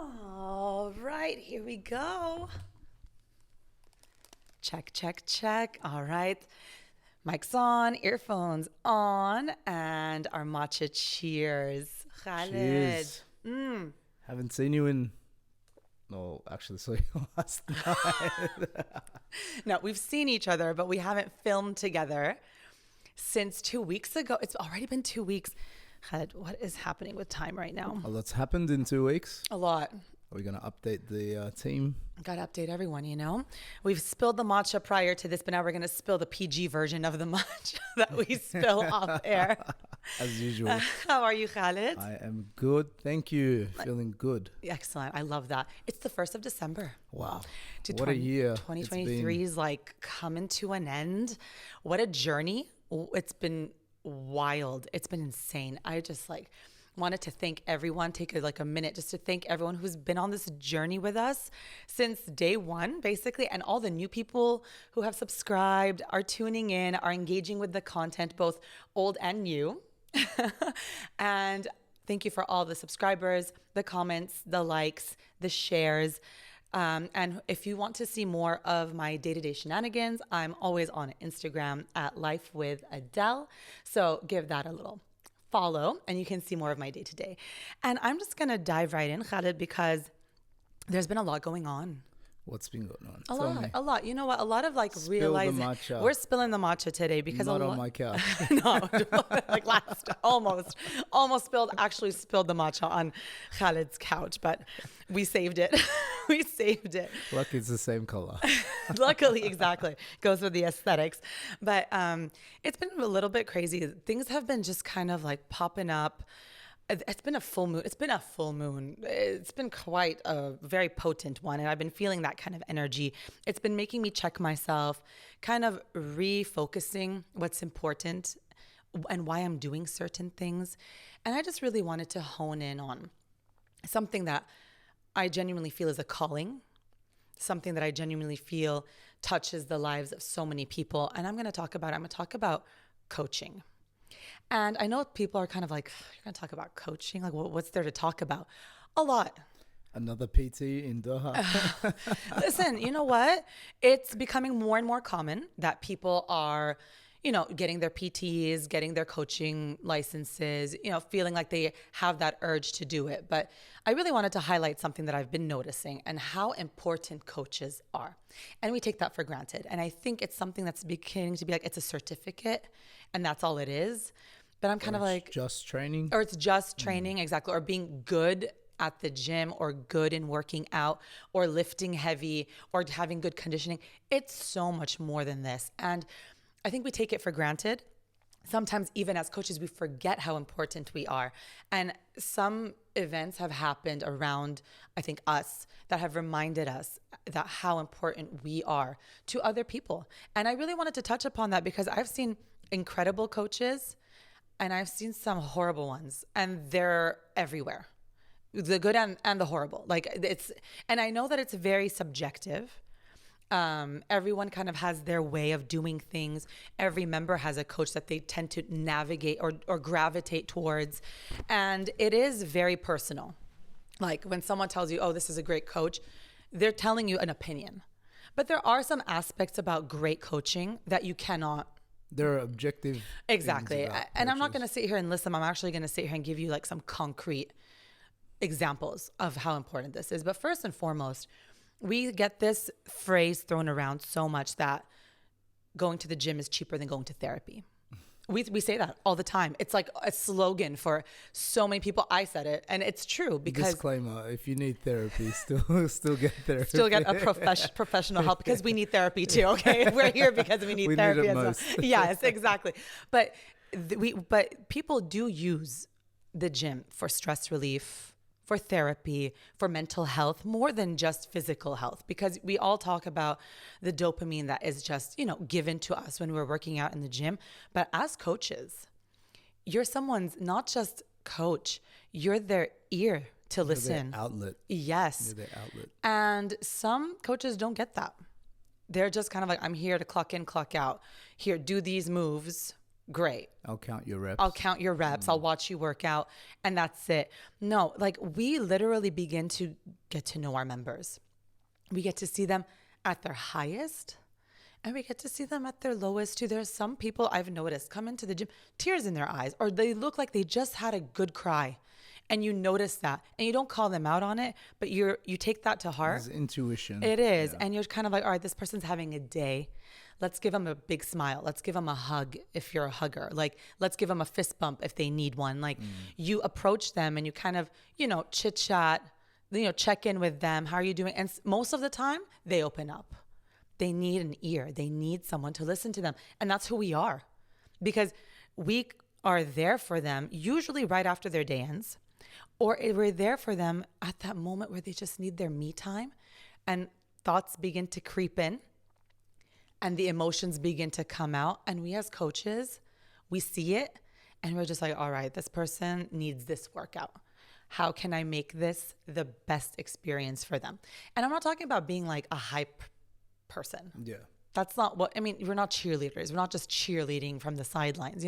All right, here we go. Check, check, check. All right. Mic's on, earphones on, and our matcha cheers. Khaled. Cheers. Haven't seen you in... No, actually saw you last night. No, we've seen each other, but we haven't filmed together since 2 weeks ago. It's already been 2 weeks. Khaled, what is happening with time right now? A lot's happened in 2 weeks. A lot. Are we going to update the team? Got to update everyone, you know? We've spilled the matcha prior to this, but now we're going to spill the PG version of the matcha that we spill off air. As usual. How are you, Khaled? I am good. Thank you. Feeling good. Excellent. I love that. It's the 1st of December. Wow. To What a year. 2023 is like coming to an end. What a journey. It's been wild. It's been insane. I just wanted to thank everyone, take a minute just to thank everyone who's been on this journey with us since day one, basically, and all the new people who have subscribed, are tuning in, are engaging with the content, both old and new. And thank you for all the subscribers, the comments, the likes, the shares. And if you want to see more of my day-to-day shenanigans, I'm always on Instagram at Life with Adele. So give that a little follow and you can see more of my day-to-day. And I'm just going to dive right in, Khaled, because there's been a lot going on. What's been going on? A lot. You know what? A lot of Spill realizing the matcha. we're spilling the matcha today because Not on my couch. no, almost actually spilled the matcha on Khaled's couch, but we saved it. We saved it. Lucky it's the same color. Luckily, exactly. Goes with the aesthetics. But it's been a little bit crazy. Things have been just kind of popping up. It's been a full moon. It's been quite a very potent one. And I've been feeling that kind of energy. It's been making me check myself, kind of refocusing what's important and why I'm doing certain things. And I just really wanted to hone in on something that I genuinely feel is a calling, something that I genuinely feel touches the lives of so many people. And I'm going to talk about coaching. And I know people are kind of like, you're going to talk about coaching? What's there to talk about? A lot. Another PT in Doha. Listen, you know what? It's becoming more and more common that people are, getting their PTs, getting their coaching licenses, feeling like they have that urge to do it. But I really wanted to highlight something that I've been noticing and how important coaches are. And we take that for granted. And I think it's something that's beginning to be it's a certificate and that's all it is. But I'm kind of just training. Or it's just training, exactly. Or being good at the gym or good in working out or lifting heavy or having good conditioning. It's so much more than this. And I think we take it for granted. Sometimes even as coaches, we forget how important we are. And some events have happened around, I think, us that have reminded us that how important we are to other people. And I really wanted to touch upon that because I've seen incredible coaches and I've seen some horrible ones, and they're everywhere. The good and the horrible. And I know that it's very subjective. Everyone kind of has their way of doing things. Every member has a coach that they tend to navigate or gravitate towards. And it is very personal. When someone tells you, oh, this is a great coach, they're telling you an opinion. But there are some aspects about great coaching that you cannot. There are objective. Exactly. And I'm not going to sit here and list them. I'm actually going to sit here and give you some concrete examples of how important this is. But first and foremost, we get this phrase thrown around so much that going to the gym is cheaper than going to therapy. We say that all the time. It's like a slogan for so many people. I said it, and it's true because disclaimer: if you need therapy, still get therapy. Still get a professional help because we need therapy too. Okay, we're here because we need therapy need it as well. most. Yes, exactly. But people do use the gym for stress relief, for therapy, for mental health, more than just physical health, because we all talk about the dopamine that is just, given to us when we're working out in the gym. But as coaches, you're someone's not just coach, you're their ear to listen. Their outlet. Yes. You're their outlet. And some coaches don't get that. They're just kind of I'm here to clock in, clock out. Here, do these moves. Great. I'll count your reps. I'll count your reps. I'll watch you work out, and that's it. No, like we literally begin to get to know our members. We get to see them at their highest, and we get to see them at their lowest too. There's some people I've noticed come into the gym, tears in their eyes, or they look like they just had a good cry. And you notice that, and you don't call them out on it, but you take that to heart. It's intuition. It is. Yeah. And you're kind of like, all right, this person's having a day. Let's give them a big smile. Let's give them a hug if you're a hugger. Like, let's give them a fist bump if they need one. Like, you approach them and you kind of, chit chat, check in with them. How are you doing? And most of the time, they open up. They need an ear. They need someone to listen to them. And that's who we are, because we are there for them, usually right after their day ends, or we're there for them at that moment where they just need their me time, and thoughts begin to creep in and the emotions begin to come out. And we as coaches, we see it and we're just like, all right, this person needs this workout. How can I make this the best experience for them? And I'm not talking about being like a hype person. Yeah. That's not what, we're not cheerleaders. We're not just cheerleading from the sidelines,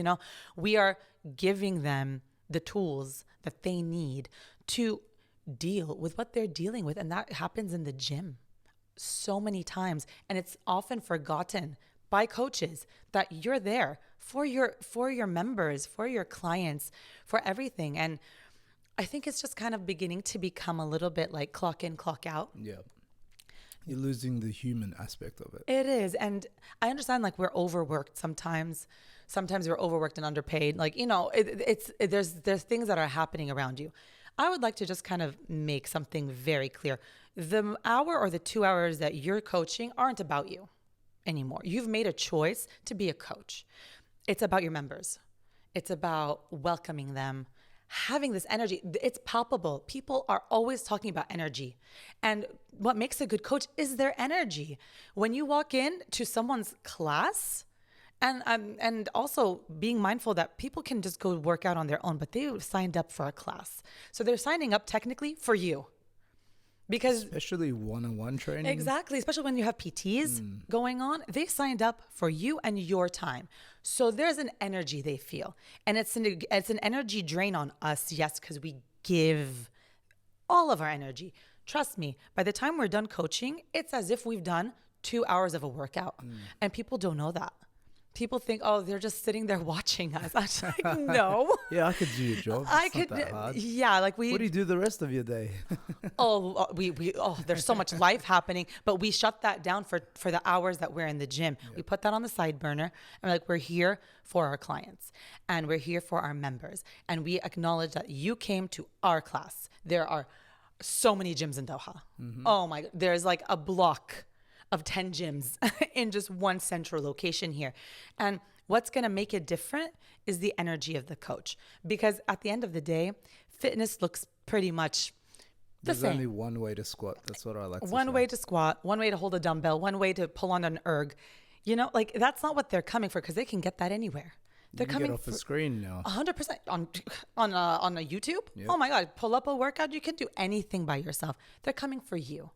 We are giving them the tools that they need to deal with what they're dealing with. And that happens in the gym so many times. And it's often forgotten by coaches that you're there for your members, for your clients, for everything. And I think it's just kind of beginning to become a little bit like clock in, clock out. Yeah. You're losing the human aspect of it. It is. And I understand like we're overworked sometimes. Sometimes we're overworked and underpaid. Like, there's things that are happening around you. I would like to just kind of make something very clear. The hour or the 2 hours that you're coaching aren't about you anymore. You've made a choice to be a coach. It's about your members. It's about welcoming them, having this energy. It's palpable. People are always talking about energy. And what makes a good coach is their energy. When you walk in to someone's class, and also being mindful that people can just go work out on their own, but they signed up for a class. So they're signing up technically for you. Because especially one-on-one training. Exactly. Especially when you have PTs going on. They signed up for you and your time. So there's an energy they feel. And it's an energy drain on us, yes, because we give all of our energy. Trust me, by the time we're done coaching, it's as if we've done 2 hours of a workout. And people don't know that. People think, oh, they're just sitting there watching us. I'm like, no. Yeah, I could do your job. It's not that hard. Yeah, like What do you do the rest of your day? There's so much life happening, but we shut that down for the hours that we're in the gym. Yeah. We put that on the side burner, and we're here for our clients, and we're here for our members, and we acknowledge that you came to our class. There are so many gyms in Doha. Oh my, there's like a block of 10 gyms in just one central location here. And what's going to make it different is the energy of the coach. Because at the end of the day, fitness looks pretty much the same. There's only one way to squat. That's what I like to say. One way to squat, one way to hold a dumbbell, one way to pull on an erg. That's not what they're coming for, because they can get that anywhere. They're coming get off the screen now. 100% on a YouTube. Yep. Oh my God, pull up a workout. You can do anything by yourself. They're coming for you.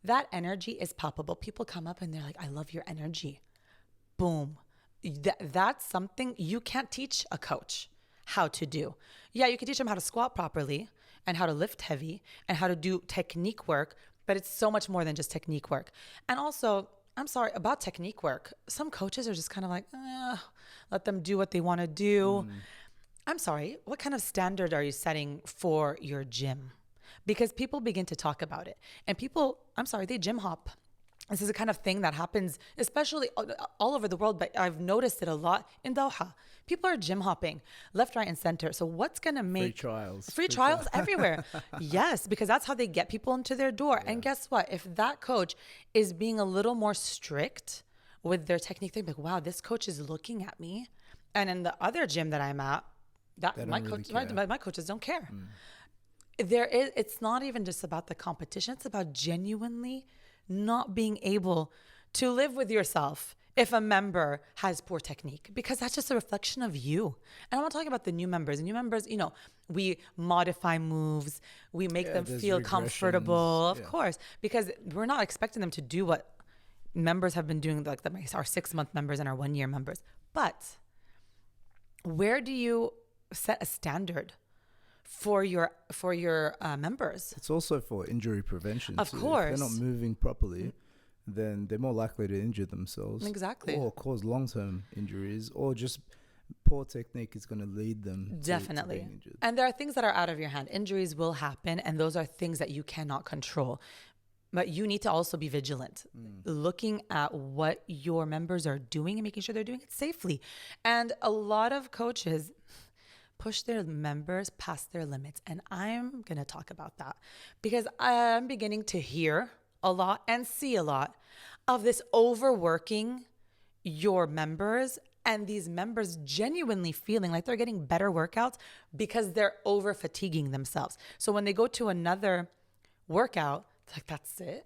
That energy is palpable. People come up and they're like, I love your energy. Boom. That's something you can't teach a coach how to do. Yeah, you can teach them how to squat properly and how to lift heavy and how to do technique work, but it's so much more than just technique work. And also, I'm sorry, about technique work, some coaches are just kind of like, let them do what they want to do. I'm sorry, what kind of standard are you setting for your gym? Because people begin to talk about it. And people, they gym hop. This is a kind of thing that happens, especially all over the world, but I've noticed it a lot in Doha. People are gym hopping left, right, and center. So what's going to make... Free trials everywhere. Yes, because that's how they get people into their door. Yeah. And guess what? If that coach is being a little more strict with their technique, they're like, wow, this coach is looking at me. And in the other gym that I'm at, my coaches don't care. It's not even just about the competition. It's about genuinely not being able to live with yourself if a member has poor technique, because that's just a reflection of you. And I'm not talking about the new members. New members, we modify moves, we make them feel comfortable, of course, because we're not expecting them to do what members have been doing, like our 6-month members and our 1-year members. But where do you set a standard for your members? It's also for injury prevention. Of too. course. If they're not moving properly, then they're more likely to injure themselves. Exactly. Or cause long-term injuries, or just poor technique is going to lead them Definitely. to being injured. And there are things that are out of your hand. Injuries will happen, and those are things that you cannot control. But you need to also be vigilant, looking at what your members are doing and making sure they're doing it safely. And a lot of coaches push their members past their limits. And I'm going to talk about that because I'm beginning to hear a lot and see a lot of this overworking your members, and these members genuinely feeling like they're getting better workouts because they're over fatiguing themselves. So when they go to another workout, it's like, that's it.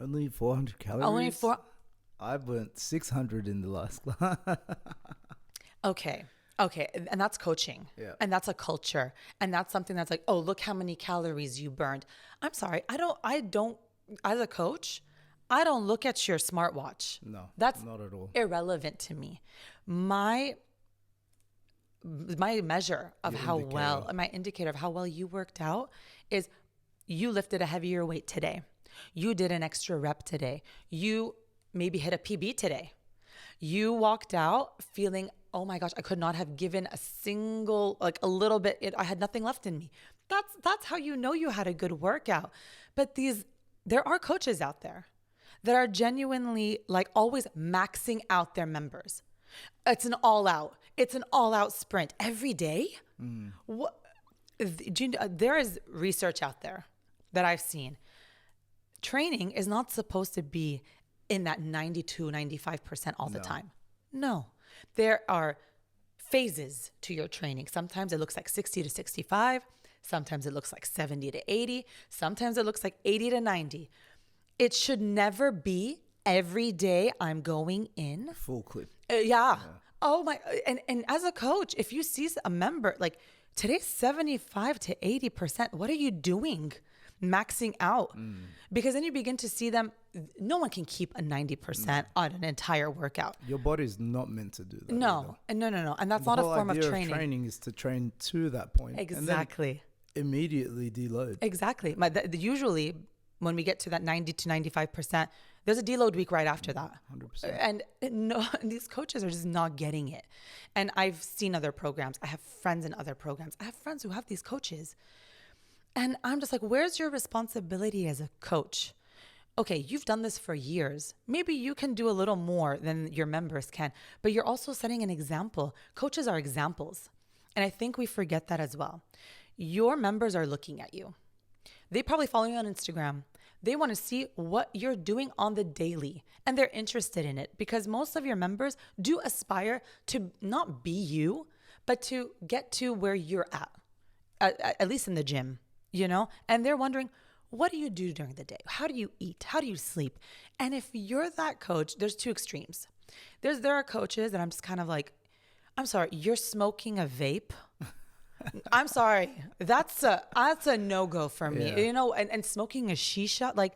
Only 400 calories? Only I burnt 600 in the last class. Okay. And that's coaching. Yeah. And that's a culture. And that's something that's like, oh, look how many calories you burned. I'm sorry. I don't, as a coach, I don't look at your smartwatch. No, that's not at all. Irrelevant to me. My measure of my indicator of how well you worked out is you lifted a heavier weight today. You did an extra rep today. You maybe hit a PB today. You walked out feeling, oh my gosh, I could not have given a single, like a little bit. I had nothing left in me. That's how you know you had a good workout. But there are coaches out there that are genuinely like always maxing out their members. It's an all-out sprint every day. There is research out there that I've seen. Training is not supposed to be in that 92, 95% all the time. No. There are phases to your training. Sometimes it looks like 60 to 65. Sometimes it looks like 70 to 80. Sometimes it looks like 80 to 90. It should never be every day I'm going in. Full clip. Yeah. Oh my. And as a coach, if you see a member, like today's 75 to 80%, what are you doing? Maxing out. Because then you begin to see them. No one can keep a 90% on an entire workout. Your body's not meant to do that. No. And that's not a form of training. Training is to train to that point. Exactly. And then immediately deload. Exactly. Usually when we get to that 90 to 95%, there's a deload week right after that. 100%. And these coaches are just not getting it. And I've seen other programs. I have friends in other programs. I have friends who have these coaches. And I'm just like, where's your responsibility as a coach? Okay, you've done this for years. Maybe you can do a little more than your members can, but you're also setting an example. Coaches are examples. And I think we forget that as well. Your members are looking at you. They probably follow you on Instagram. They want to see what you're doing on the daily, and they're interested in it because most of your members do aspire to not be you, but to get to where you're at least in the gym, and they're wondering, what do you do during the day? How do you eat? How do you sleep? And if you're that coach, there's two extremes. There are coaches that I'm just kind of like, I'm sorry, you're smoking a vape. I'm sorry. That's a no-go for me. Yeah. And smoking a shisha, like,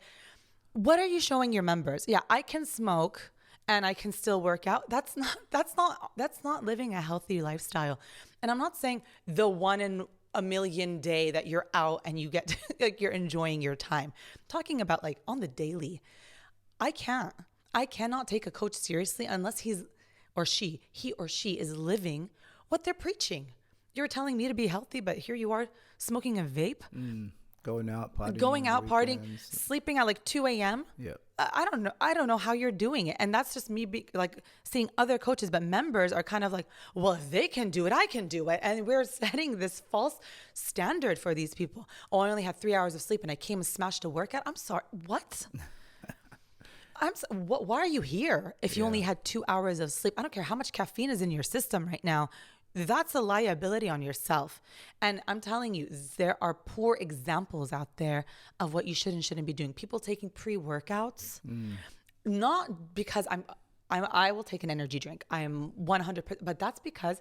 what are you showing your members? Yeah, I can smoke and I can still work out. That's not living a healthy lifestyle. And I'm not saying the 1 in a million day that you're out and you get like you're enjoying your time. I'm talking about like on the daily. I cannot take a coach seriously unless he or she is living what they're preaching. You're telling me to be healthy, but here you are smoking a vape. Going out partying, sleeping at like 2 a.m. Yeah. I don't know how you're doing it. And that's just me like seeing other coaches, but members are kind of like, well, if they can do it, I can do it. And we're setting this false standard for these people. Oh, I only had 3 hours of sleep and I came and smashed a workout. I'm sorry. What? Why are you here if you only had 2 hours of sleep? I don't care how much caffeine is in your system right now. That's a liability on yourself. And I'm telling you, there are poor examples out there of what you should and shouldn't be doing. People taking pre-workouts, not because I will take an energy drink. I am 100%, but that's because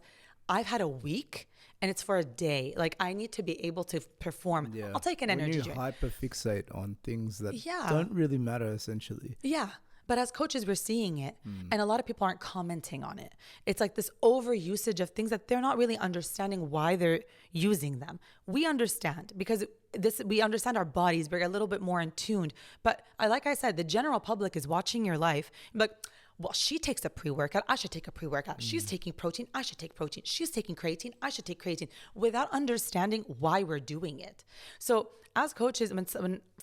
I've had a week and it's for a day. Like I need to be able to perform. I'll take an energy drink. When you hyperfixate on things that don't really matter essentially. Yeah. But as coaches, we're seeing it, and a lot of people aren't commenting on it. It's like this overusage of things that they're not really understanding why they're using them. We understand because we understand our bodies. We're a little bit more in tuned. But like I said, the general public is watching your life. But well, she takes a pre-workout, I should take a pre-workout. She's taking protein, I should take protein. She's taking creatine, I should take creatine, without understanding why we're doing it. So as coaches,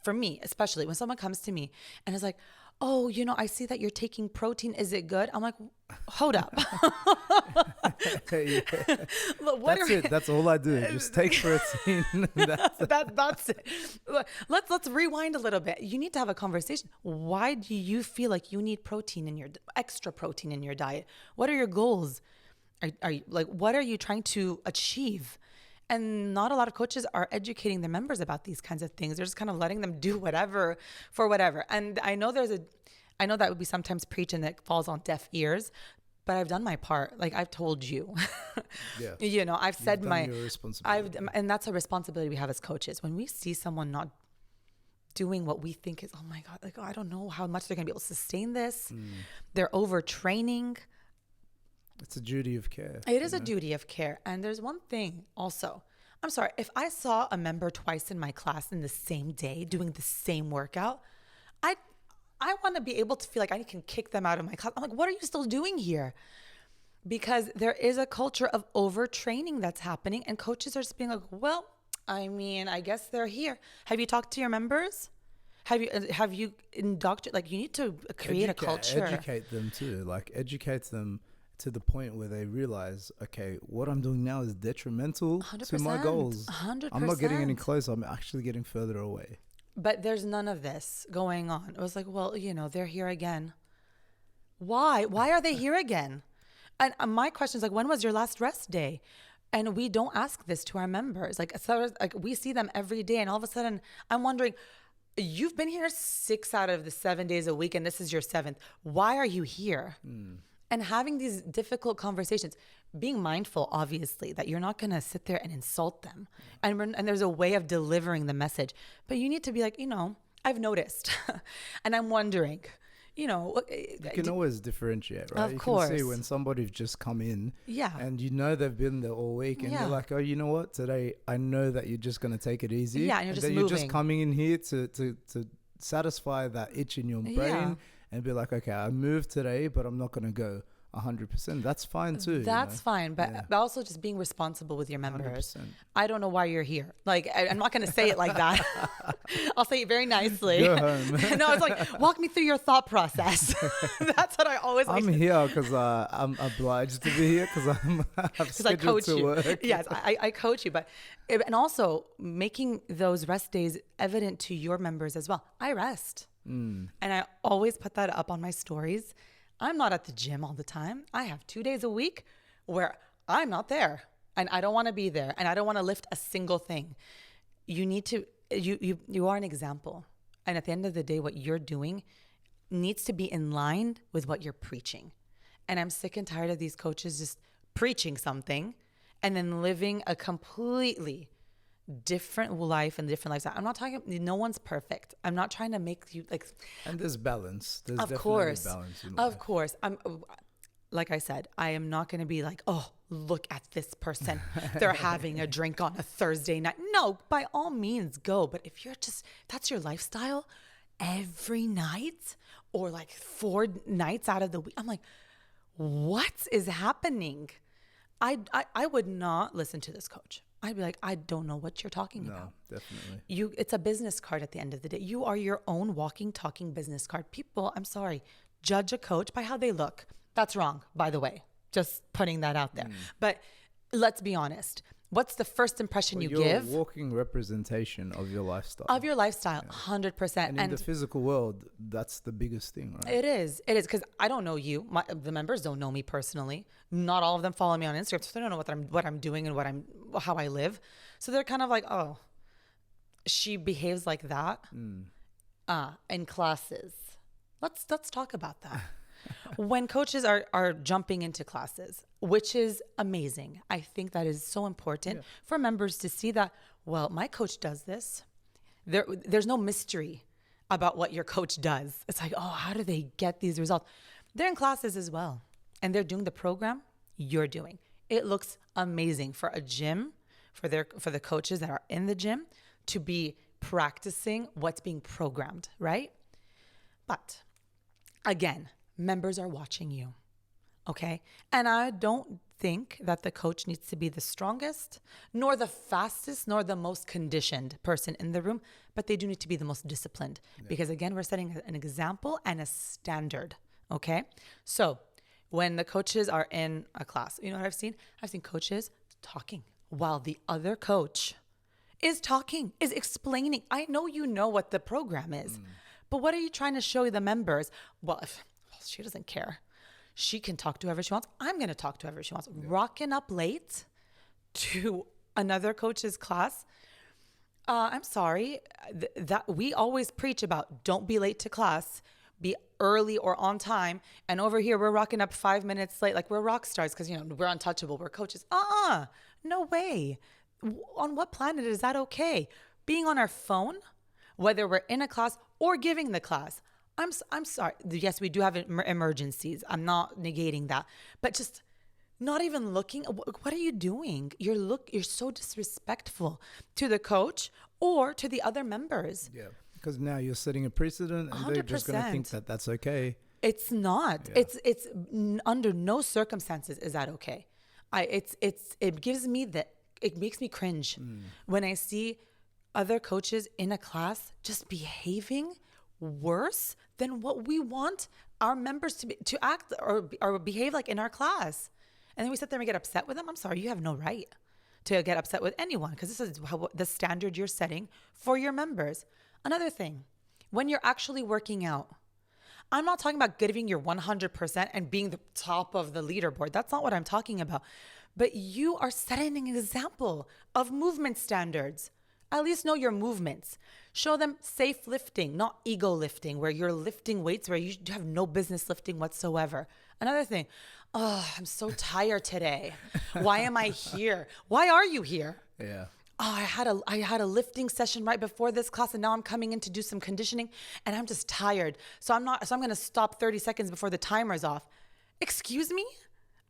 for me, especially when someone comes to me and is like, oh, I see that you're taking protein. Is it good? I'm like, hold up. That's it. That's all I do. Just take protein. That's it. Let's rewind a little bit. You need to have a conversation. Why do you feel like you need extra protein in your diet? What are your goals? Are you like, what are you trying to achieve? And not a lot of coaches are educating their members about these kinds of things. They're just kind of letting them do whatever for whatever. And I know that would be sometimes preached and it falls on deaf ears, but I've done my part. Like I've told you, Yeah. I've said your responsibility. and that's a responsibility we have as coaches. When we see someone not doing what we think is, oh my God, like, I don't know how much they're going to be able to sustain this. They're overtraining. It's a duty of care. It is a duty of care. And there's one thing also. I'm sorry, if I saw a member twice in my class in the same day doing the same workout, I want to be able to feel like I can kick them out of my class. I'm like, what are you still doing here? Because there is a culture of overtraining that's happening, and coaches are just being like, well, I guess they're here. Have you talked to your members? Have you indoctrinated? Like, you need to create a culture. Educate them too. Like, educate them to the point where they realize, okay, what I'm doing now is detrimental 100%, to my goals. 100%. I'm not getting any closer. I'm actually getting further away. But there's none of this going on. It was like, well, they're here again. Why? Why are they here again? And my question is like, when was your last rest day? And we don't ask this to our members. Like we see them every day, and all of a sudden I'm wondering, you've been here 6 out of the 7 days a week, and this is your 7th. Why are you here? And having these difficult conversations, being mindful, obviously, that you're not going to sit there and insult them. And there's a way of delivering the message. But you need to be like, I've noticed. And I'm wondering, you can always differentiate, right? Of course. You can see when somebody's just come in, yeah, and they've been there all week, and you're like, oh, you know what? Today, I know that you're just going to take it easy. Yeah, and you're just coming in here to satisfy that itch in your brain. Yeah. And be like, okay, I moved today, but I'm not going to go 100%. That's fine too. That's fine. But also just being responsible with your members. 100%. I don't know why you're here. Like, I'm not going to say it like that. I'll say it very nicely. Go home. No, it's like, walk me through your thought process. That's what I always I'm here because I'm obliged to be here because I'm scheduled to work. Yes, I coach you. And also making those rest days evident to your members as well. I rest. And I always put that up on my stories. I'm not at the gym all the time. I have 2 days a week where I'm not there, and I don't want to be there, and I don't want to lift a single thing. You need to, you are an example. And at the end of the day, what you're doing needs to be in line with what you're preaching. And I'm sick and tired of these coaches just preaching something and then living a completely different life and different lifestyle. I'm not talking, no one's perfect. I'm not trying to make you like. And there's balance. There's of definitely course, balance in of life. course. Like I said, I am not going to be like, oh, look at this person. They're having a drink on a Thursday night. No, by all means go. But if that's your lifestyle every night or like 4 nights out of the week, I'm like, what is happening? I would not listen to this coach. I'd be like, I don't know what you're talking about. No, definitely. It's a business card at the end of the day. You are your own walking, talking business card. People, I'm sorry, judge a coach by how they look. That's wrong, by the way. Just putting that out there. But let's be honest. What's the first impression you give? You're a walking representation of your lifestyle. Of your lifestyle, 100%. And in the physical world, that's the biggest thing, right? It is, because I don't know you. The members don't know me personally. Not all of them follow me on Instagram, so they don't know what I'm doing and how I live. So they're kind of like, oh, she behaves like that in classes. Let's talk about that. When coaches are jumping into classes, which is amazing. I think that is so important for members to see that, well, my coach does this. There's no mystery about what your coach does. It's like, oh, how do they get these results? They're in classes as well, and they're doing the program you're doing. It looks amazing for a gym, for the coaches that are in the gym to be practicing what's being programmed, right? But again, members are watching you, okay? And I don't think that the coach needs to be the strongest, nor the fastest, nor the most conditioned person in the room, but they do need to be the most disciplined. Because again, we're setting an example and a standard, okay? So when the coaches are in a class, you know what I've seen? I've seen coaches talking while the other coach is talking, is explaining. I know you know what the program is, but what are you trying to show the members? Well, if she doesn't care, she can talk to whoever she wants. I'm going to talk to whoever she wants. Yeah. Rocking up late to another coach's class. I'm sorry that we always preach about don't be late to class, be early or on time. And over here, we're rocking up 5 minutes late. Like we're rock stars because, we're untouchable. We're coaches. No way. On what planet is that okay? Being on our phone, whether we're in a class or giving the class. I'm sorry. Yes, we do have emergencies. I'm not negating that. But just not even looking. What are you doing? You're so disrespectful to the coach or to the other members. Yeah, because now you're setting a precedent and 100%. They're just going to think that that's okay. It's not. Yeah. It's under no circumstances is that okay. It makes me cringe when I see other coaches in a class just behaving worse than what we want our members to act or behave like in our class. And then we sit there and get upset with them. I'm sorry, you have no right to get upset with anyone because this is the standard you're setting for your members. Another thing, when you're actually working out, I'm not talking about giving your 100% and being the top of the leaderboard. That's not what I'm talking about. But you are setting an example of movement standards. At least know your movements. Show them safe lifting, not ego lifting, where you're lifting weights where you have no business lifting whatsoever. Another thing, I'm so tired today. Why am I here? Why are you here? Yeah. I had a lifting session right before this class, and now I'm coming in to do some conditioning, and I'm just tired. So I'm going to stop 30 seconds before the timer's off. Excuse me?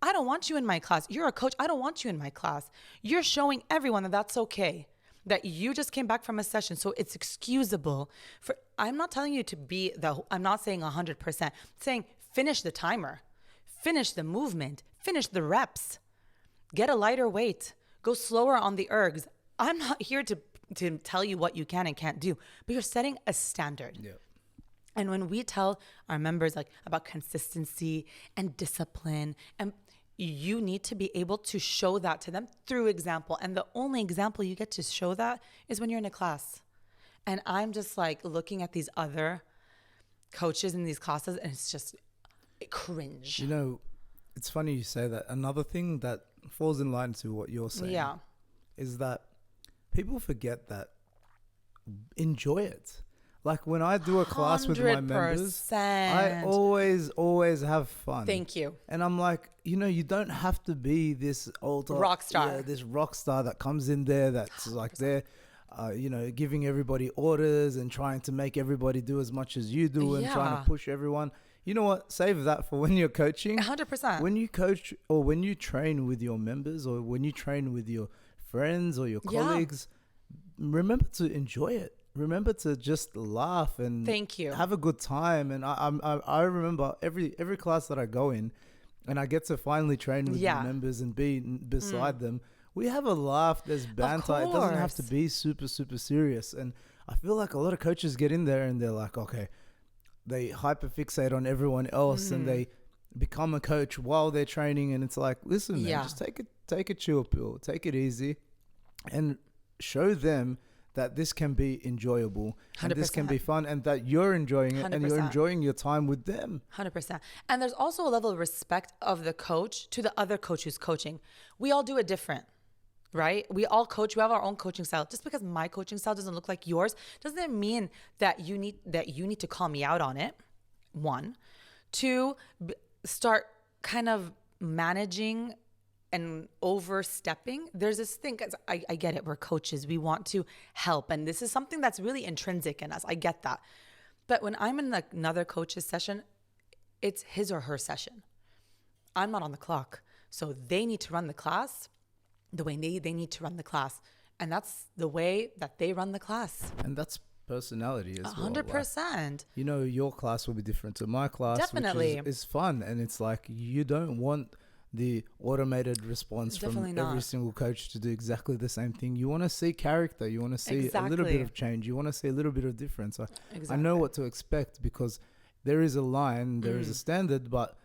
I don't want you in my class. You're a coach. I don't want you in my class. You're showing everyone that that's okay, that you just came back from a session. So it's excusable I'm not telling you to be I'm not saying 100%, I'm saying finish the timer, finish the movement, finish the reps, get a lighter weight, go slower on the ergs. I'm not here to tell you what you can and can't do, but you're setting a standard. Yeah. And when we tell our members about consistency and discipline, and you need to be able to show that to them through example. And the only example you get to show that is when you're in a class. And I'm just looking at these other coaches in these classes, and it's just cringe. It's funny you say that. Another thing that falls in line to what you're saying is that people forget that enjoy it. Like when I do a class with my members, I always have fun. Thank you. And I'm like, you don't have to be this old rock star. Yeah, this rock star that comes in there that's there, giving everybody orders and trying to make everybody do as much as you do and trying to push everyone. You know what? Save that for when you're coaching. 100%. When you coach or when you train with your members or when you train with your friends or your colleagues, remember to enjoy it. Remember to just laugh and thank you. Have a good time. And I remember every class that I go in and I get to finally train with the members and be beside them. We have a laugh. There's banter. It doesn't have to be super, super serious. And I feel like a lot of coaches get in there and they're like, okay, they hyperfixate on everyone else and they become a coach while they're training. And it's like, listen, man, just take a chill pill, take it easy and show them that this can be enjoyable and 100%. This can be fun and that you're enjoying it 100%. And you're enjoying your time with them. 100%. And there's also a level of respect of the coach to the other coach who's coaching. We all do it different, right? We all coach. We have our own coaching style. Just because my coaching style doesn't look like yours doesn't mean that you need to call me out on it. 1, 2, start kind of managing and overstepping. There's this thing, I get it, we're coaches, we want to help, and this is something that's really intrinsic in us. I get that. But when I'm in another coach's session, it's his or her session. I'm not on the clock. So they need to run the class the way they need to run the class. And that's the way that they run the class. And that's personality as 100%. Like, you know, your class will be different to my class. Definitely. Which is fun. And it's like, you don't want the automated response from every single coach to do exactly the same thing. You want to see character. You want to see a little bit of change. You want to see a little bit of difference. I know what to expect, because there is a line, there is a standard, but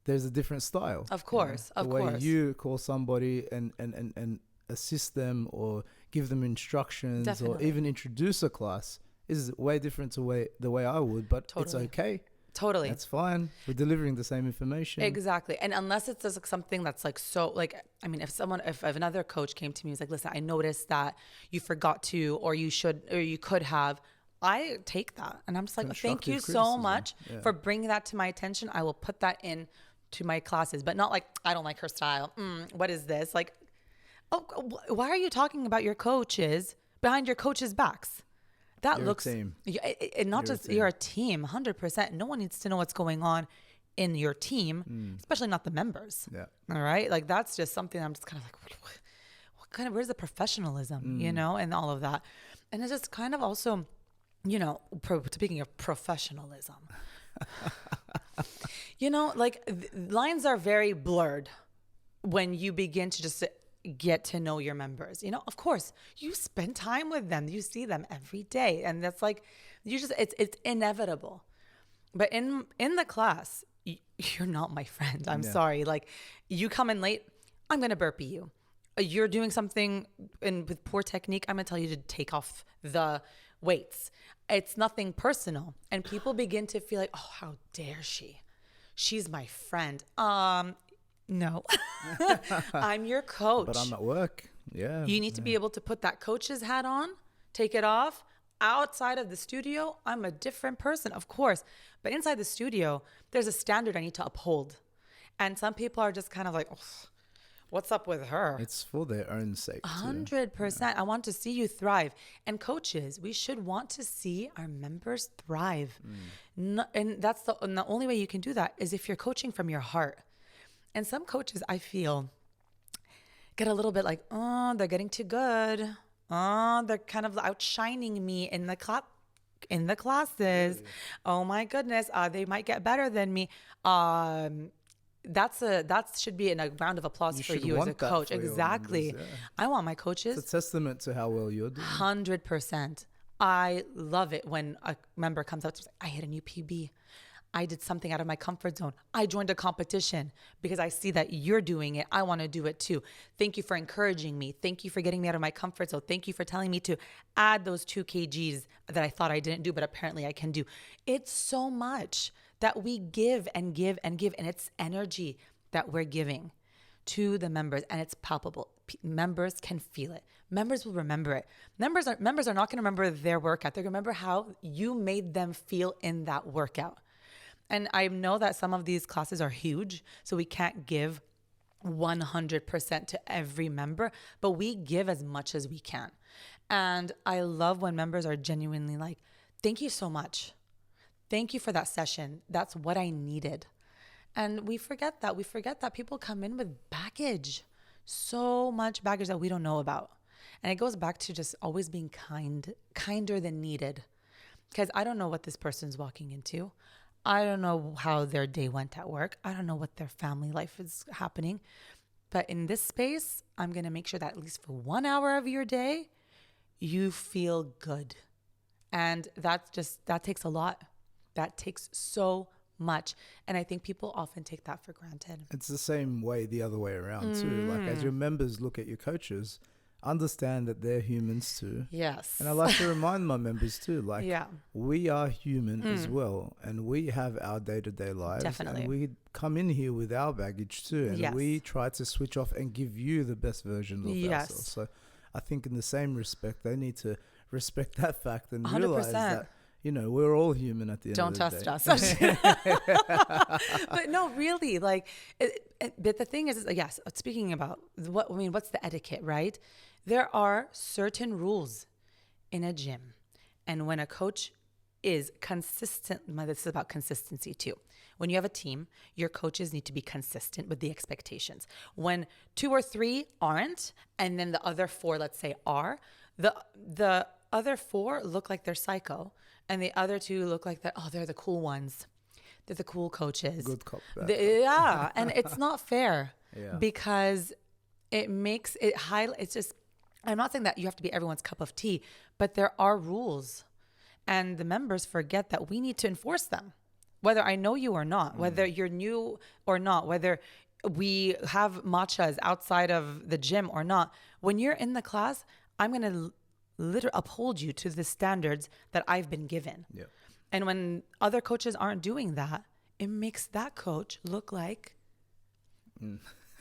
there's a different style. Of course, the way you call somebody and assist them or give them instructions or even introduce a class is way different to the way I would, but it's okay. Totally. That's fine. We're delivering the same information. Exactly. And unless it's just like something that's like, so like, I mean, if another coach came to me and was like, listen, I noticed that you forgot to, or you should, or you could have, I take that. And I'm just like, thank you so much for bringing that to my attention. I will put that in to my classes, but not like, I don't like her style. What is this? Like, oh, why are you talking about your coaches behind your coaches' backs? That you're looks, you're a team, 100%. No one needs to know what's going on in your team, especially not the members. Yeah. All right. Like, that's just something I'm just kind of like, what kind of, where's the professionalism, you know, and all of that. And it's just kind of also, you know, speaking of professionalism, you know, like lines are very blurred when you begin to just get to know your members. You know, of course, you spend time with them. You see them every day. And that's like, it's inevitable. But in the class, you're not my friend. I'm sorry. Like, you come in late, I'm going to burpee you. You're doing something with poor technique, I'm going to tell you to take off the weights. It's nothing personal. And people begin to feel like, oh, how dare she? She's my friend. No, I'm your coach. But I'm at work. Yeah. You need to be able to put that coach's hat on, take it off. Outside of the studio, I'm a different person, of course. But inside the studio, there's a standard I need to uphold. And some people are just kind of like, oh, what's up with her? It's for their own sake. 100%. Yeah. I want to see you thrive. And coaches, we should want to see our members thrive. And that's the only way you can do that is if you're coaching from your heart. And some coaches, I feel, get a little bit like, oh, they're getting too good. Oh, they're kind of outshining me in the classes. Really? Oh my goodness, they might get better than me. That should be a round of applause for you as a coach. Exactly. Members, yeah. I want my coaches. It's a testament to how well you're doing. 100%. I love it when a member comes up to me, I hit a new PB. I did something out of my comfort zone. I joined a competition because I see that you're doing it. I want to do it too. Thank you for encouraging me. Thank you for getting me out of my comfort zone. Thank you for telling me to add those 2 kgs that I thought I didn't do, but apparently I can do. It's so much that we give and give and give, and it's energy that we're giving to the members, and it's palpable. Members can feel it. Members will remember it. Members are not going to remember their workout. They're going to remember how you made them feel in that workout. And I know that some of these classes are huge, so we can't give 100% to every member, but we give as much as we can. And I love when members are genuinely like, thank you so much. Thank you for that session. That's what I needed. And we forget that. We forget that people come in with baggage, so much baggage that we don't know about. And it goes back to just always being kinder than needed. Because I don't know what this person's walking into. I don't know how their day went at work. I don't know what their family life is happening. But in this space, I'm going to make sure that at least for 1 hour of your day, you feel good. And that takes a lot. That takes so much. And I think people often take that for granted. It's the same way the other way around too. Like, as your members look at your coaches, understand that they're humans too. Yes. And I like to remind my members too, like, we are human as well, and we have our day-to-day lives. Definitely. And we come in here with our baggage too, and we try to switch off and give you the best version of ourselves. So I think in the same respect, they need to respect that fact and 100%. Realize that, you know, we're all human at the end of the day. Don't test us. But no, really, like, but the thing is, yes, speaking about what's the etiquette, right? There are certain rules in a gym. And when a coach is consistent. This is about consistency too. When you have a team, your coaches need to be consistent with the expectations. When 2 or 3 aren't, and then the other 4, let's say, are, the other 4 look like they're psycho, and the other 2 look like they're the cool ones. They're the cool coaches. Good cop. Yeah, and it's not fair because it makes it highlight. It's just, I'm not saying that you have to be everyone's cup of tea, but there are rules, and the members forget that we need to enforce them. Whether I know you or not, whether you're new or not, whether we have matchas outside of the gym or not, when you're in the class, I'm going to literally uphold you to the standards that I've been given. Yeah. And when other coaches aren't doing that, it makes that coach look like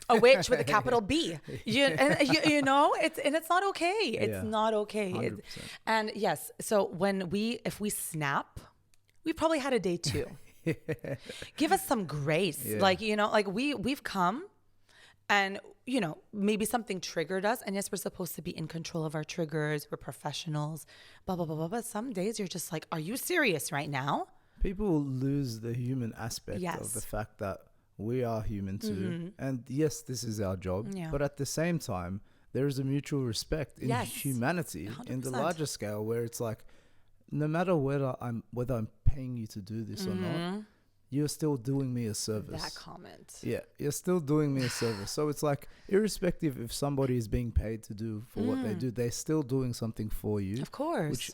a witch with a capital B. You know, it's not okay. It's not okay. And yes, so if we snap, we probably had a day 2. Give us some grace. Like, you know, like we've come and, you know, maybe something triggered us. And yes, we're supposed to be in control of our triggers. We're professionals, blah, blah, blah, blah. But some days you're just like, are you serious right now? People lose the human aspect of the fact that we are human too. And yes, this is our job. Yeah. But at the same time, there is a mutual respect in humanity 100%. In the larger scale where it's like, no matter whether I'm paying you to do this or not, you're still doing me a service. That comment. Yeah, you're still doing me a service. So it's like, irrespective if somebody is being paid to do for what they do, they're still doing something for you. Of course. Which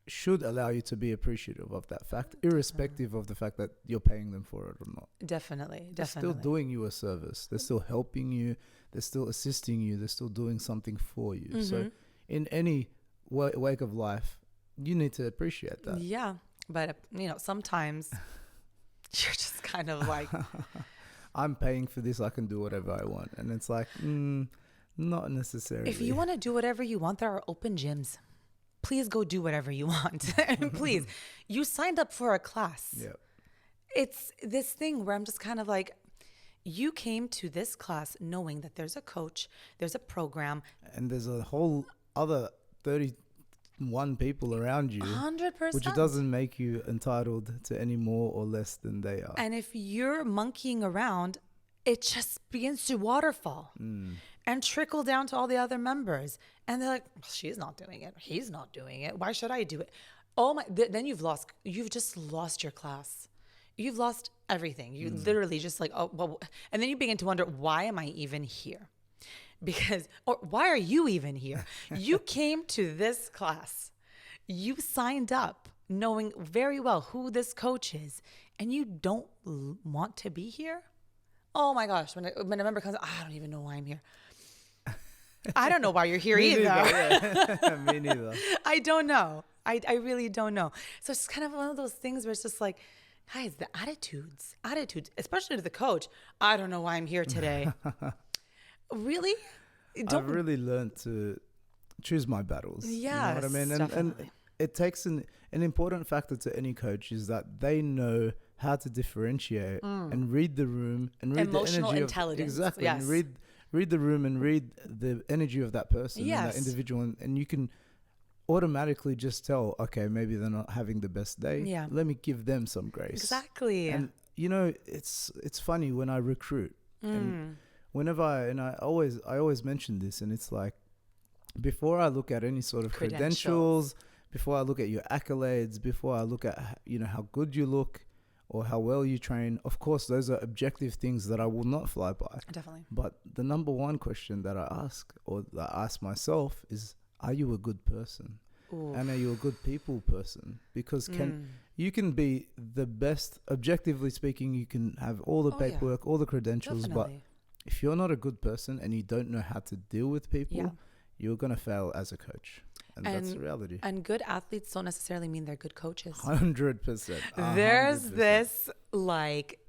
should allow you to be appreciative of that fact, irrespective of the fact that you're paying them for it or not. Definitely. They're still doing you a service. They're still helping you. They're still assisting you. They're still doing something for you. So in any wake of life, you need to appreciate that. Yeah. But, you know, sometimes you're just kind of like, I'm paying for this. I can do whatever I want. And it's like, not necessarily. If you want to do whatever you want, there are open gyms. Please go do whatever you want. Please. You signed up for a class. Yeah. It's this thing where I'm just kind of like, you came to this class knowing that there's a coach, there's a program. And there's a whole other 31 people around you. 100%. Which doesn't make you entitled to any more or less than they are. And if you're monkeying around, it just begins to waterfall and trickle down to all the other members. And they're like, she's not doing it. He's not doing it. Why should I do it? Oh my, then you've just lost your class. You've lost everything. You literally just like, oh, well, and then you begin to wonder, why am I even here? Or why are you even here? You came to this class. You signed up knowing very well who this coach is, and you don't want to be here? Oh my gosh. When a member comes, I don't even know why I'm here. I don't know why you're here either. Me neither. I don't know. I really don't know. So it's kind of one of those things where it's just like, guys, the attitudes, especially to the coach. I don't know why I'm here today. Really? I've really learned to choose my battles. Yes, you know what I mean? And it takes an important factor to any coach is that they know how to differentiate and read the room and read emotional the energy intelligence. Exactly. Yes. And read the room and read the energy of that person and that individual. And you can automatically just tell, okay, maybe they're not having the best day. Yeah. Let me give them some grace. Exactly. And, you know, it's funny when I recruit and whenever I always mention this, and it's like, before I look at any sort of credentials, before I look at your accolades, before I look at, you know, how good you look or how well you train, of course, those are objective things that I will not fly by. Definitely. But the number one question that I ask, or that I ask myself, is, are you a good person? Oof. And are you a good people person? Because you can be the best, objectively speaking, you can have all the paperwork, all the credentials, but if you're not a good person and you don't know how to deal with people, you're going to fail as a coach. And that's the reality. And good athletes don't necessarily mean they're good coaches. 100%. There's this, like,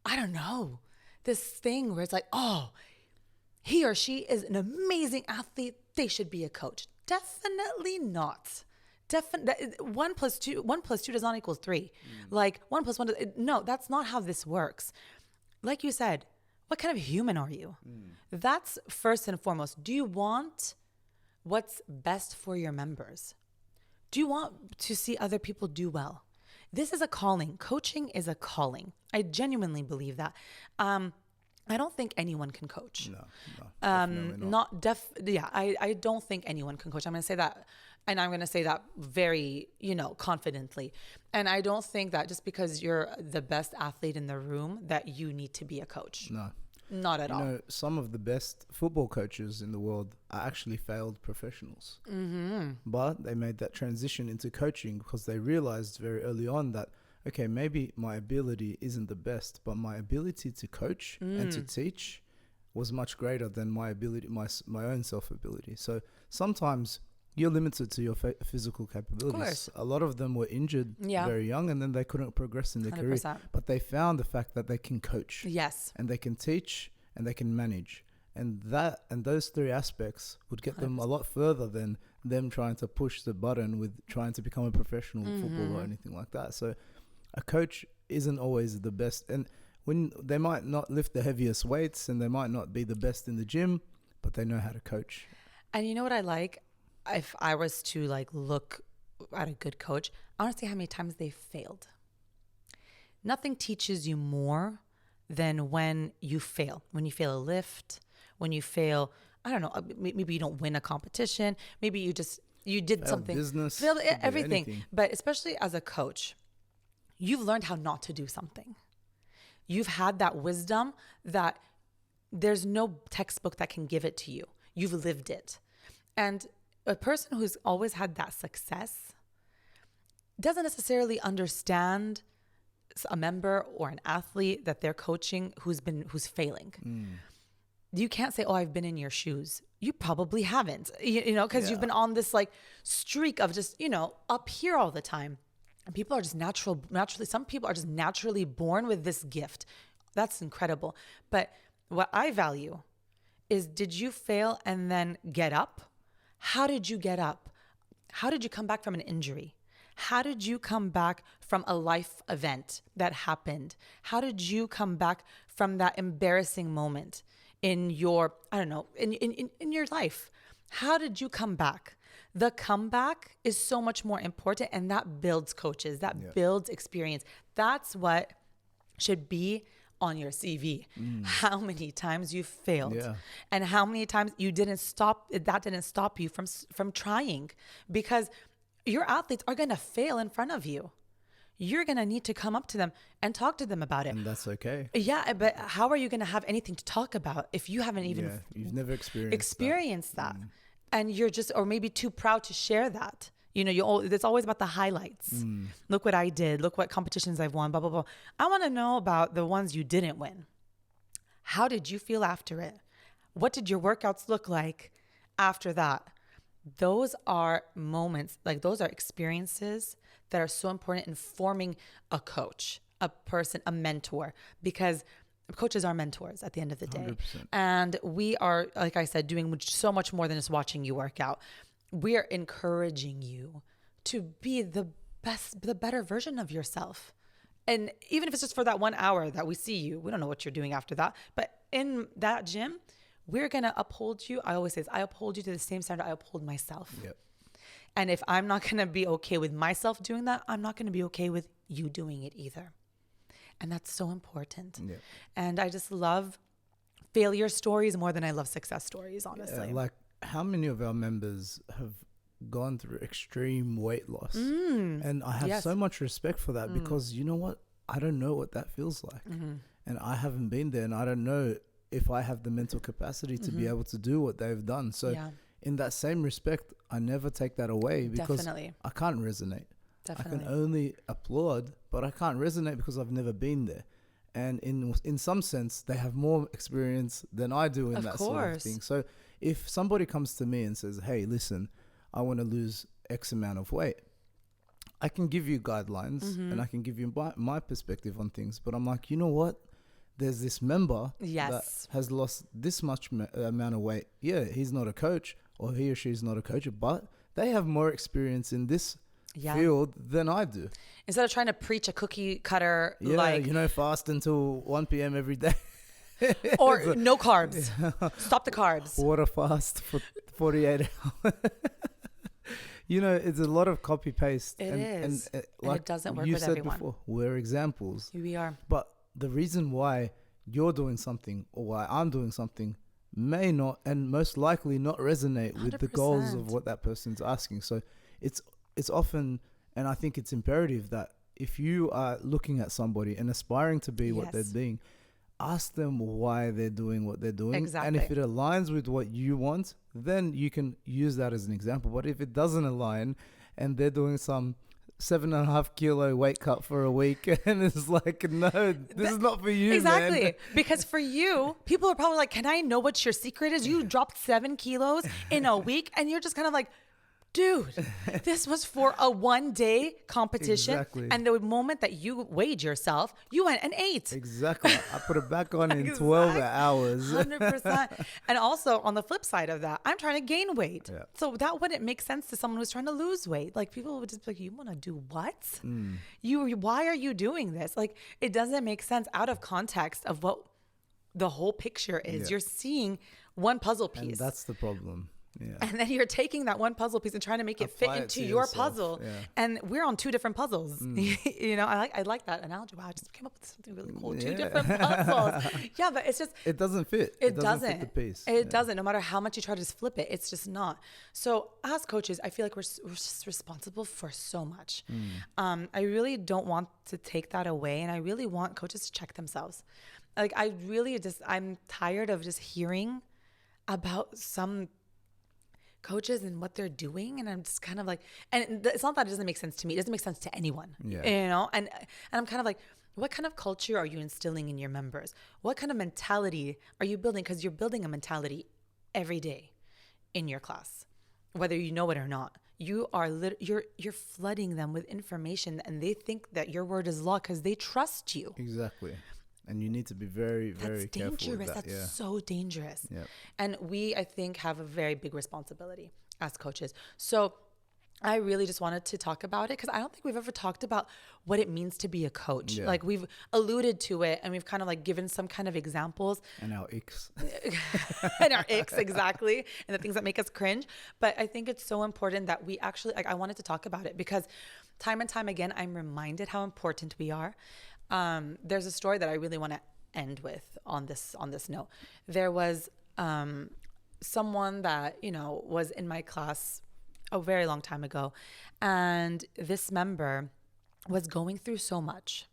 I don't know, this thing where it's like, oh, he or she is an amazing athlete. They should be a coach. Definitely not. 1 + 2 does not equal 3. Like 1 + 1. No, that's not how this works. Like you said, what kind of human are you? That's first and foremost. Do you want what's best for your members? Do you want to see other people do well? This is a calling. Coaching is a calling. I genuinely believe that. I don't think anyone can coach. No, definitely not. I don't think anyone can coach. I'm going to say that, and I'm going to say that very, confidently. And I don't think that just because you're the best athlete in the room that you need to be a coach. No. Not at all. Some of the best football coaches in the world are actually failed professionals. Mm-hmm. But they made that transition into coaching because they realized very early on that, okay, maybe my ability isn't the best, but my ability to coach and to teach was much greater than my ability, my own self-ability. So sometimes you're limited to your physical capabilities. A lot of them were injured very young, and then they couldn't progress in their 100%. career. But they found the fact that they can coach. Yes. And they can teach and they can manage. And those three aspects would get 100%. Them a lot further than them trying to push the button with trying to become a professional footballer or anything like that. So a coach isn't always the best. And when they might not lift the heaviest weights and they might not be the best in the gym, but they know how to coach. And you know what I like? If I was to look at a good coach, I want to see how many times they failed. Nothing teaches you more than when you fail. When you fail a lift, when you fail, I don't know, maybe you don't win a competition, maybe you did something, business, failed everything. But especially as a coach, you've learned how not to do something. You've had that wisdom that there's no textbook that can give it to you. You've lived it. And a person who's always had that success doesn't necessarily understand a member or an athlete that they're coaching who's failing. You can't say, oh, I've been in your shoes. You probably haven't, because you've been on this streak of just, up here all the time. And people are just naturally, some people are just naturally born with this gift. That's incredible. But what I value is, did you fail and then get up? How did you get up? How did you come back from an injury? How did you come back from a life event that happened? How did you come back from that embarrassing moment in your, in your life? How did you come back? The comeback is so much more important, and that builds coaches, that builds experience. That's what should be on your CV. How many times you failed and how many times that didn't stop you from trying, because your athletes are going to fail in front of you. You're going to need to come up to them and talk to them about it. And that's okay. Yeah, but how are you going to have anything to talk about if you haven't even you've never experienced that? And you're just, or maybe too proud to share that. It's always about the highlights. Look what I did. Look what competitions I've won, blah, blah, blah. I want to know about the ones you didn't win. How did you feel after it? What did your workouts look like after that? Those are moments, those are experiences that are so important in forming a coach, a person, a mentor, because coaches are mentors at the end of the day. 100%. And we are, like I said, doing so much more than just watching you work out. We are encouraging you to be the better version of yourself. And even if it's just for that 1 hour that we see you, we don't know what you're doing after that. But in that gym, we're going to uphold you. I always say this, I uphold you to the same standard I uphold myself. Yep. And if I'm not going to be okay with myself doing that, I'm not going to be okay with you doing it either. And that's so important. Yep. And I just love failure stories more than I love success stories, honestly. How many of our members have gone through extreme weight loss? And I have so much respect for that because you know what? I don't know what that feels like. And I haven't been there, and I don't know if I have the mental capacity to be able to do what they've done. So in that same respect, I never take that away because I can't resonate. I can only applaud, but I can't resonate because I've never been there. And in some sense, they have more experience than I do in that sort of thing. So if somebody comes to me and says, hey, listen, I want to lose X amount of weight, I can give you guidelines and I can give you my perspective on things. But I'm like, you know what? There's this member that has lost this much amount of weight. Yeah, he's not a coach, or he or she's not a coach, but they have more experience in this field than I do. Instead of trying to preach a cookie cutter, fast until 1 p.m. every day. Or no carbs. Stop the carbs. Water fast for 48 hours. You know, it's a lot of copy paste. It is. And like it doesn't work with everyone. Before, we're examples. We are. But the reason why you're doing something or why I'm doing something may not, and most likely not resonate 100%. With the goals of what that person's asking. So it's often, and I think it's imperative that if you are looking at somebody and aspiring to be what they're being, ask them why they're doing what they're doing. Exactly. And if it aligns with what you want, then you can use that as an example. But if it doesn't align and they're doing some 7.5 kilo weight cut for a week and it's like, no, this is not for you. Exactly. Man. Because for you, people are probably like, can I know what your secret is? You dropped 7 kilos in a week and you're just kind of like, dude, this was for a 1-day competition. Exactly. And the moment that you weighed yourself, you went and ate. Exactly. I put it back on in 12 hours. 100%. And also on the flip side of that, I'm trying to gain weight. Yeah. So that wouldn't make sense to someone who's trying to lose weight. Like people would just be like, you want to do what? Why are you doing this? Like it doesn't make sense out of context of what the whole picture is. Yeah. You're seeing one puzzle piece. And that's the problem. Yeah. And then you're taking that one puzzle piece and trying to make it fit into your puzzle. Yeah. And we're on 2 different puzzles. You know, I like that analogy. Wow, I just came up with something really cool. 2 different puzzles. Yeah, but it's just... It doesn't fit. It doesn't fit the piece. It doesn't. No matter how much you try to just flip it, it's just not. So as coaches, I feel like we're just responsible for so much. I really don't want to take that away. And I really want coaches to check themselves. Like I'm tired of just hearing about some coaches and what they're doing, and I'm just kind of like, and it's not that it doesn't make sense to me, it doesn't make sense to anyone, you know, and I'm kind of like, what kind of culture are you instilling in your members? What kind of mentality are you building? Because you're building a mentality every day in your class, whether you know it or not. You are you're flooding them with information, and they think that your word is law because they trust you. Exactly. And you need to be very, very careful with that. That's so dangerous. Yep. And we, I think, have a very big responsibility as coaches. So I really just wanted to talk about it because I don't think we've ever talked about what it means to be a coach. Yeah. Like we've alluded to it and we've kind of like given some kind of examples. And our icks. And our icks, exactly. And the things that make us cringe. But I think it's so important that we actually, like I wanted to talk about it because time and time again, I'm reminded how important we are. There's a story that I really want to end with on this note. There was someone that, you know, was in my class a very long time ago, and this member was going through so much.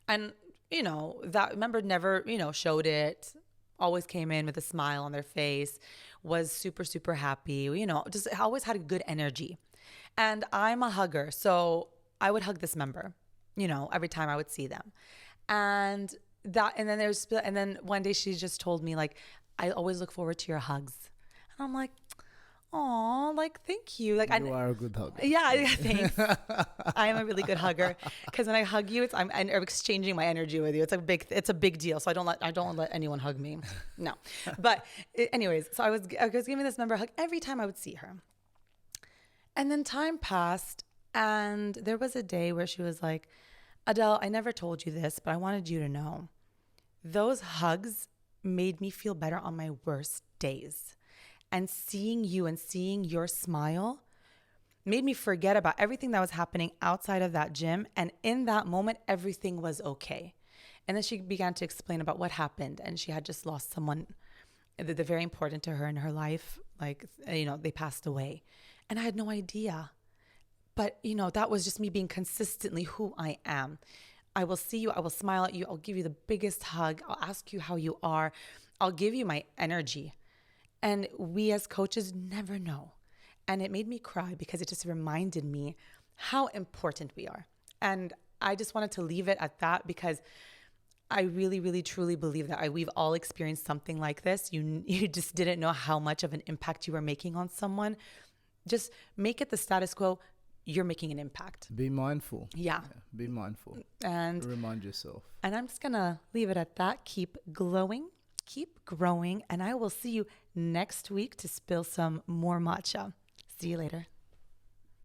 And, you know, that member never, you know, showed it, always came in with a smile on their face, was super, super happy, you know, just always had a good energy. And I'm a hugger, so I would hug this member, you know, every time I would see them. And then one day she just told me, like, I always look forward to your hugs. And I'm like, oh, like, thank you. Like, you are a good hugger. Yeah, thanks. I am a really good hugger because when I hug you, I'm exchanging my energy with you. It's a big deal. So I don't let anyone hug me. No. But anyways, so I was giving this member a hug every time I would see her. And then time passed, and there was a day where she was like, Adele, I never told you this, but I wanted you to know. Those hugs made me feel better on my worst days. And seeing you and seeing your smile made me forget about everything that was happening outside of that gym. And in that moment, everything was okay. And then she began to explain about what happened. And she had just lost someone that very important to her in her life. Like, you know, they passed away. And I had no idea. But, you know, that was just me being consistently who I am. I will see you. I will smile at you. I'll give you the biggest hug. I'll ask you how you are. I'll give you my energy. And we as coaches never know. And it made me cry because it just reminded me how important we are. And I just wanted to leave it at that because I really, really, truly believe that we've all experienced something like this. You just didn't know how much of an impact you were making on someone. Just make it the status quo. You're making an impact. Be mindful. Yeah. Be mindful. And remind yourself. And I'm just going to leave it at that. Keep glowing. Keep growing. And I will see you next week to spill some more matcha. See you later.